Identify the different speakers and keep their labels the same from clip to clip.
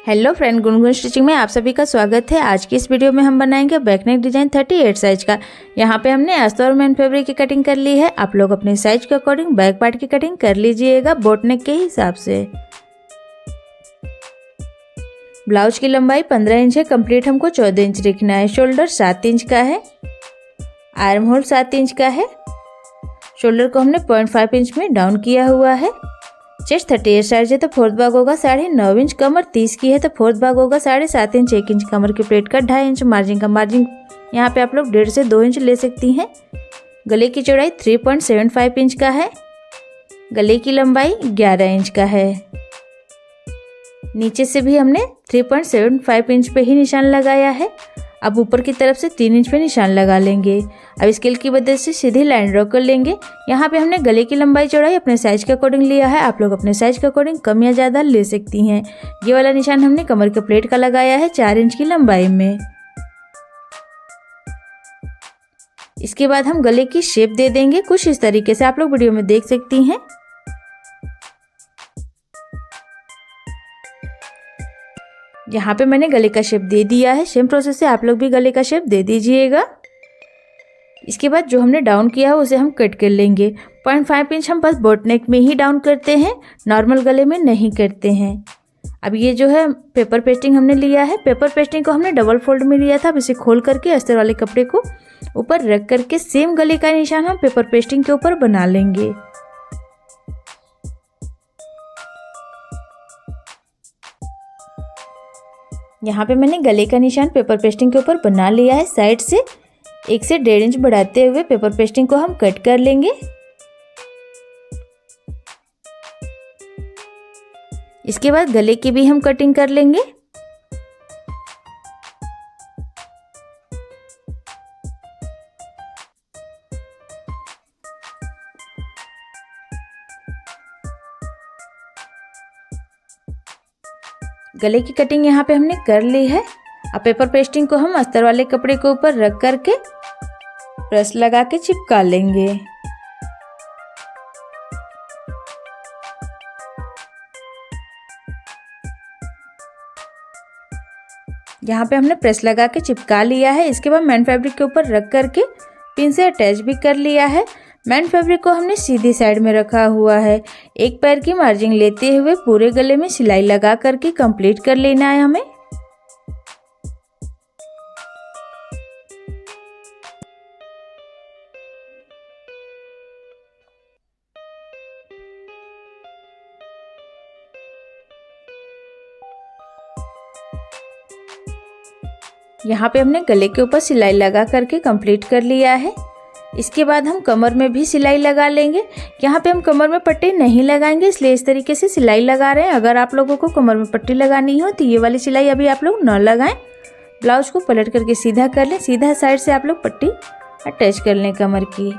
Speaker 1: Hello friend, Gungun stitching में आप सभी का स्वागत है। आज की इस वीडियो में हम बनाएंगे बैकनेक डिजाइन 38 साइज का। यहाँ पे हमने अस्तर और मेन फैब्रिक की कटिंग कर ली है। आप लोग अपने साइज के अकॉर्डिंग बैक पार्ट की कटिंग कर लीजिएगा बोटनेक के हिसाब से। ब्लाउज की लंबाई 15 इंच है, कंप्लीट हमको 14 इंच रखना है। शोल्डर 7 इंच का है, आर्म होल 7 इंच का है। शोल्डर को हमने 0.5 इंच में डाउन किया हुआ है। चेस्ट 38 साइज है तो फोर्थ भाग होगा 9.5 इंच। कमर 30 की है तो फोर्थ भाग होगा 7.5 इंच। 1 इंच कमर की प्लेट का 2.5 इंच मार्जिन का। मार्जिन यहाँ पे आप लोग 1.5 से 2 इंच ले सकती हैं। गले की चौड़ाई 3.75 इंच का है। गले की लंबाई 11 इंच का है। नीचे से भी हमने 3.75 इंच पे ही निशान लगाया है। अब ऊपर की तरफ से 3 इंच पे निशान लगा लेंगे। अब स्केल की मदद से सीधी लाइन ड्रॉ कर लेंगे। यहाँ पे हमने गले की लंबाई चौड़ाई अपने साइज के अकॉर्डिंग लिया है। आप लोग अपने साइज के अकॉर्डिंग कम या ज़्यादा ले सकती हैं। ये वाला निशान हमने कमर के प्लेट का लगाया है 4 इंच की लंबाई में। इसके बाद हम गले की शेप दे देंगे कुछ इस तरीके से, आप लोग वीडियो में देख सकती हैं। यहाँ पे मैंने गले का शेप दे दिया है। सेम प्रोसेस से आप लोग भी गले का शेप दे दीजिएगा। इसके बाद जो हमने डाउन किया है उसे हम कट कर लेंगे। 0.5 इंच हम बस बोटनेक में ही डाउन करते हैं, नॉर्मल गले में नहीं करते हैं। अब ये जो है पेपर पेस्टिंग हमने लिया है। पेपर पेस्टिंग को हमने डबल फोल्ड में लिया था। अब इसे खोल करके अस्तर वाले कपड़े को ऊपर रख करके सेम गले का निशान हम पेपर पेस्टिंग के ऊपर बना लेंगे। यहाँ पे मैंने गले का निशान पेपर पेस्टिंग के ऊपर बना लिया है। साइड से 1 से 1.5 इंच बढ़ाते हुए पेपर पेस्टिंग को हम कट कर लेंगे। इसके बाद गले की भी हम कटिंग कर लेंगे। गले की कटिंग यहाँ पे हमने कर ली है। अब पेपर पेस्टिंग को हम अस्तर वाले कपड़े के ऊपर रख करके प्रेस लगा के चिपका लेंगे। यहाँ पे हमने प्रेस लगा के चिपका लिया है। इसके बाद मेन फैब्रिक के ऊपर रख करके पिन से अटैच भी कर लिया है। मेन फैब्रिक को हमने सीधी साइड में रखा हुआ है। एक पैर की मार्जिन लेते हुए पूरे गले में सिलाई लगा करके कंप्लीट कर लेना है हमें। यहाँ पे हमने गले के ऊपर सिलाई लगा करके कंप्लीट कर लिया है। इसके बाद हम कमर में भी सिलाई लगा लेंगे। यहाँ पे हम कमर में पट्टी नहीं लगाएंगे, इसलिए इस तरीके से सिलाई लगा रहे हैं। अगर आप लोगों को कमर में पट्टी लगानी हो तो ये वाली सिलाई अभी आप लोग न लगाएं। ब्लाउज को पलट करके सीधा कर लें। सीधा साइड से आप लोग पट्टी अटैच कर लें कमर की।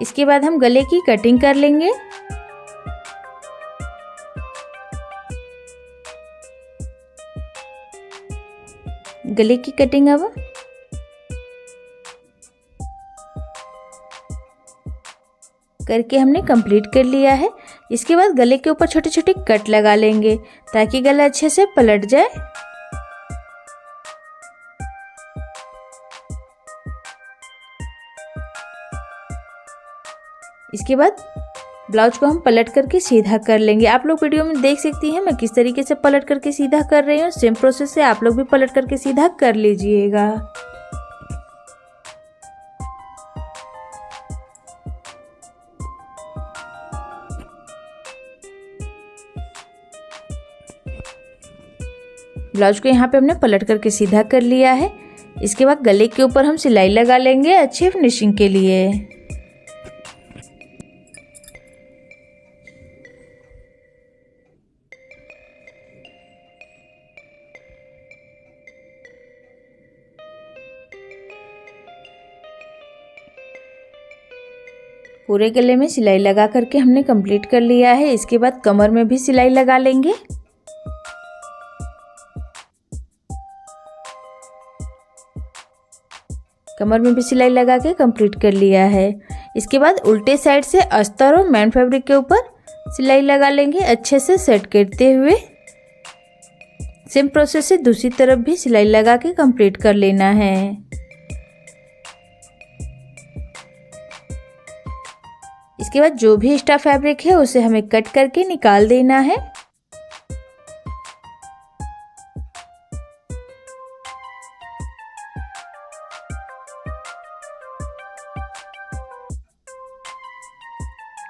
Speaker 1: इसके बाद हम गले की कटिंग कर लेंगे। गले की कटिंग अब करके हमने कंप्लीट कर लिया है। इसके बाद गले के ऊपर छोटे छोटे कट लगा लेंगे ताकि गला अच्छे से पलट जाए। इसके बाद ब्लाउज को हम पलट करके सीधा कर लेंगे। आप लोग वीडियो में देख सकती हैं मैं किस तरीके से पलट करके सीधा कर रही हूँ। सेम प्रोसेस से आप लोग भी पलट करके सीधा कर लीजिएगा। ब्लाउज को यहाँ पे हमने पलट करके सीधा कर लिया है। इसके बाद गले के ऊपर हम सिलाई लगा लेंगे अच्छी फिनिशिंग के लिए। पूरे गले में सिलाई लगा करके हमने कंप्लीट कर लिया है। इसके बाद कमर में भी सिलाई लगा लेंगे। कमर में भी सिलाई लगा के कंप्लीट कर लिया है। इसके बाद उल्टे साइड से अस्तर और मेन फैब्रिक के ऊपर सिलाई लगा लेंगे अच्छे से सेट करते हुए। सेम प्रोसेस से दूसरी तरफ भी सिलाई लगा के कंप्लीट कर लेना है। इसके बाद जो भी एक्स्ट्रा फैब्रिक है उसे हमें कट करके निकाल देना है।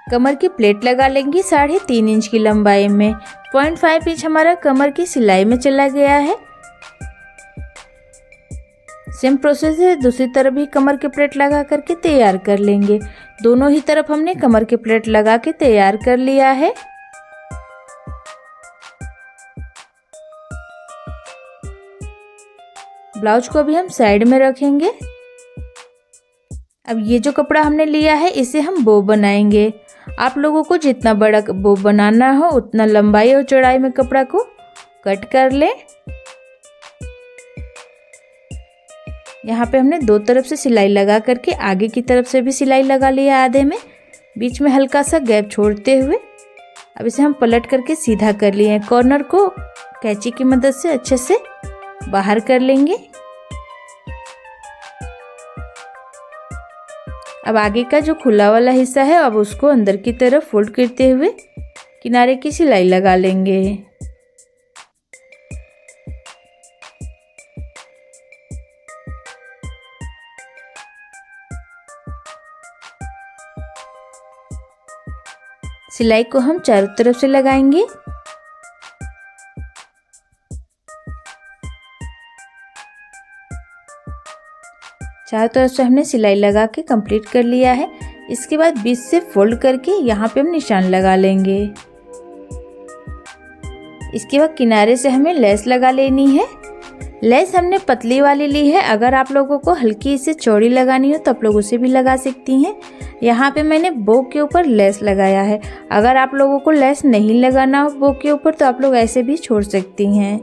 Speaker 1: कमर की प्लेट लगा लेंगे 3.5 इंच की लंबाई में। 0.5 इंच हमारा कमर की सिलाई में चला गया है। सेम प्रोसेस है, दूसरी तरफ भी कमर की प्लेट लगा करके तैयार कर लेंगे। दोनों ही तरफ हमने कमर की प्लेट लगा के तैयार कर लिया है। ब्लाउज को भी हम साइड में रखेंगे। अब ये जो कपड़ा हमने लिया है इसे हम बो बनाएंगे। आप लोगों को जितना बड़ा बो बनाना हो उतना लंबाई और चौड़ाई में कपड़ा को कट कर लें। यहाँ पे हमने दो तरफ से सिलाई लगा करके आगे की तरफ से भी सिलाई लगा लिया आधे में, बीच में हल्का सा गैप छोड़ते हुए। अब इसे हम पलट करके सीधा कर लिए हैं। कॉर्नर को कैंची की मदद से अच्छे से बाहर कर लेंगे। अब आगे का जो खुला वाला हिस्सा है अब उसको अंदर की तरफ फोल्ड करते हुए किनारे की सिलाई लगा लेंगे। सिलाई को हम चारों तरफ से लगाएंगे। चारों तरफ से हमने सिलाई लगा के कंप्लीट कर लिया है। इसके बाद बीच से फोल्ड करके यहाँ पे हम निशान लगा लेंगे। इसके बाद किनारे से हमें लेस लगा लेनी है। लेस हमने पतली वाली ली है। अगर आप लोगों को हल्की से चौड़ी लगानी हो तो आप लोग उसे भी लगा सकती हैं। यहाँ पे मैंने बो के ऊपर लेस लगाया है। अगर आप लोगों को लेस नहीं लगाना हो बो के ऊपर तो आप लोग ऐसे भी छोड़ सकती हैं।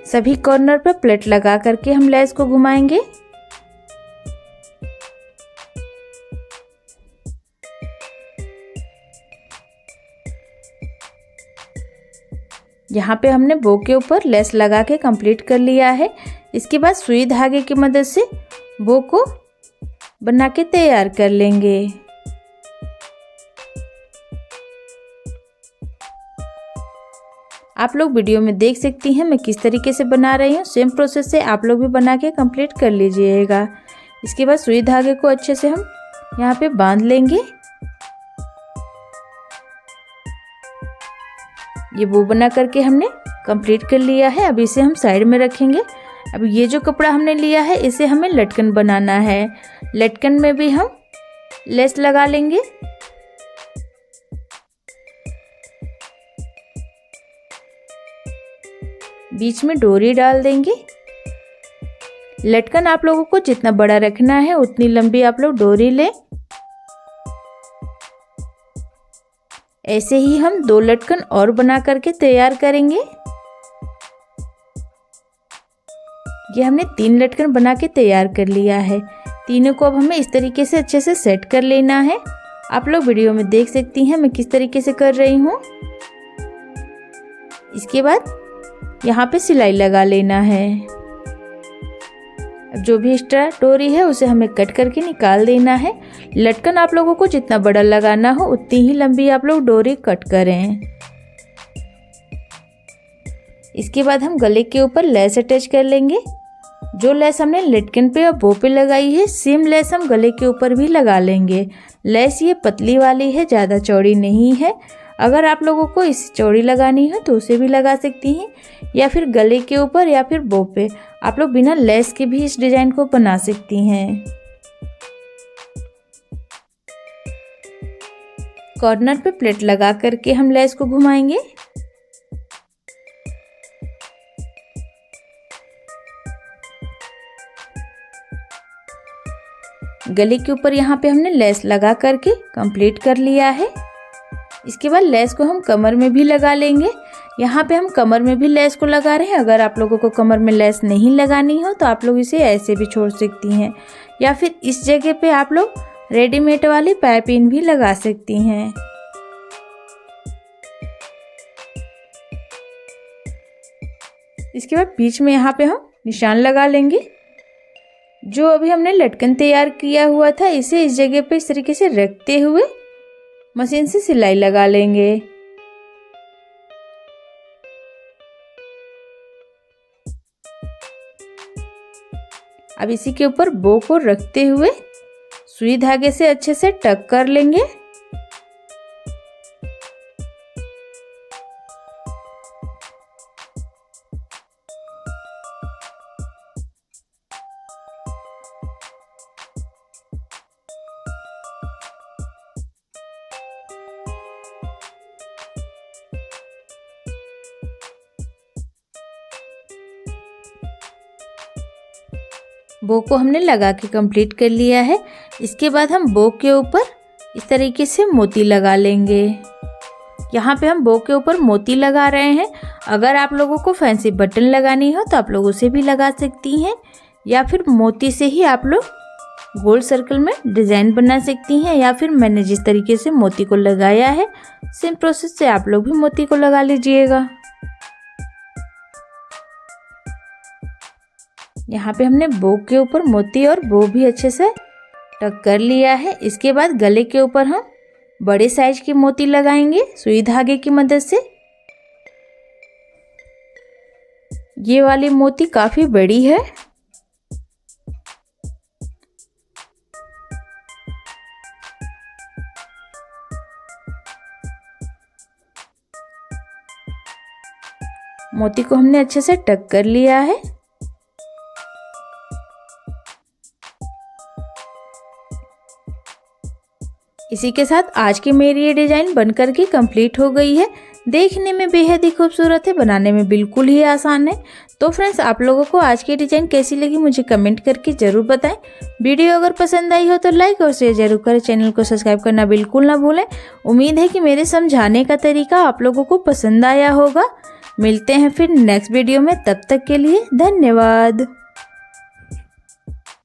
Speaker 1: सभी कॉर्नर पर प्लेट लगा करके हम लेस को घुमाएंगे। यहाँ पे हमने बो के ऊपर लेस लगा के कंप्लीट कर लिया है। इसके बाद सुई धागे की मदद से बो को बना के तैयार कर लेंगे। आप लोग वीडियो में देख सकती हैं मैं किस तरीके से बना रही हूँ। सेम प्रोसेस से आप लोग भी बना के कंप्लीट कर लीजिएगा। इसके बाद सुई धागे को अच्छे से हम यहाँ पे बांध लेंगे। ये बो बना करके हमने कंप्लीट कर लिया है। अब इसे हम साइड में रखेंगे। अब ये जो कपड़ा हमने लिया है इसे हमें लटकन बनाना है। लटकन में भी हम लेस लगा लेंगे। बीच में डोरी डाल देंगे। लटकन आप लोगों को जितना बड़ा रखना है उतनी लंबी आप लोग डोरी लें। ऐसे ही हम 2 लटकन और बना करके तैयार करेंगे। ये हमने 3 लटकन बना के तैयार कर लिया है। तीनों को अब हमें इस तरीके से अच्छे से सेट कर लेना है। आप लोग वीडियो में देख सकती हैं मैं किस तरीके से कर रही हूँ। इसके बाद यहाँ पे सिलाई लगा लेना है। अब जो भी एक्स्ट्रा डोरी है उसे हमें कट करके निकाल देना है। लटकन आप लोगों को जितना बड़ा लगाना हो उतनी ही लंबी आप लोग डोरी कट करें। इसके बाद हम गले के ऊपर लेस अटैच कर लेंगे। जो लेस हमने लटकन पे और बो पे लगाई है सेम लेस हम गले के ऊपर भी लगा लेंगे। लेस ये पतली वाली है, ज़्यादा चौड़ी नहीं है। अगर आप लोगों को इस चौड़ी लगानी है तो उसे भी लगा सकती हैं, या फिर गले के ऊपर या फिर बो पे आप लोग बिना लेस के भी इस डिजाइन को बना सकती हैं। कॉर्नर पे प्लेट लगा करके हम लेस को घुमाएंगे। गले के ऊपर यहाँ पे हमने लेस लगा करके कंप्लीट कर लिया है। इसके बाद लेस को हम कमर में भी लगा लेंगे। यहाँ पे हम कमर में भी लेस को लगा रहे हैं। अगर आप लोगों को कमर में लेस नहीं लगानी हो तो आप लोग इसे ऐसे भी छोड़ सकती हैं, या फिर इस जगह पे आप लोग रेडीमेड वाली पाइपिंग भी लगा सकती हैं। इसके बाद बीच में यहाँ पे हम निशान लगा लेंगे। जो अभी हमने लटकन तैयार किया हुआ था इसे इस जगह पे इस तरीके से रखते हुए मशीन से सिलाई लगा लेंगे। अब इसी के ऊपर बो को रखते हुए सुई धागे से अच्छे से टक कर लेंगे। बो को हमने लगा के कंप्लीट कर लिया है। इसके बाद हम बो के ऊपर इस तरीके से मोती लगा लेंगे। यहाँ पे हम बो के ऊपर मोती लगा रहे हैं। अगर आप लोगों को फैंसी बटन लगानी हो तो आप लोग उसे भी लगा सकती हैं, या फिर मोती से ही आप लोग गोल सर्कल में डिज़ाइन बना सकती हैं, या फिर मैंने जिस तरीके से मोती को लगाया है सेम प्रोसेस से आप लोग भी मोती को लगा लीजिएगा। यहाँ पे हमने बो के ऊपर मोती और बो भी अच्छे से टक कर लिया है। इसके बाद गले के ऊपर हम बड़े साइज के मोती लगाएंगे सुई धागे की मदद से। ये वाली मोती काफी बड़ी है। मोती को हमने अच्छे से टक कर लिया है। इसी के साथ आज की मेरी ये डिज़ाइन बनकर के कंप्लीट हो गई है। देखने में बेहद ही खूबसूरत है, बनाने में बिल्कुल ही आसान है। तो फ्रेंड्स, आप लोगों को आज की डिज़ाइन कैसी लगी मुझे कमेंट करके ज़रूर बताएं। वीडियो अगर पसंद आई हो तो लाइक और शेयर जरूर करें। चैनल को सब्सक्राइब करना बिल्कुल ना भूलें। उम्मीद है कि मेरे समझाने का तरीका आप लोगों को पसंद आया होगा। मिलते हैं फिर नेक्स्ट वीडियो में, तब तक के लिए धन्यवाद।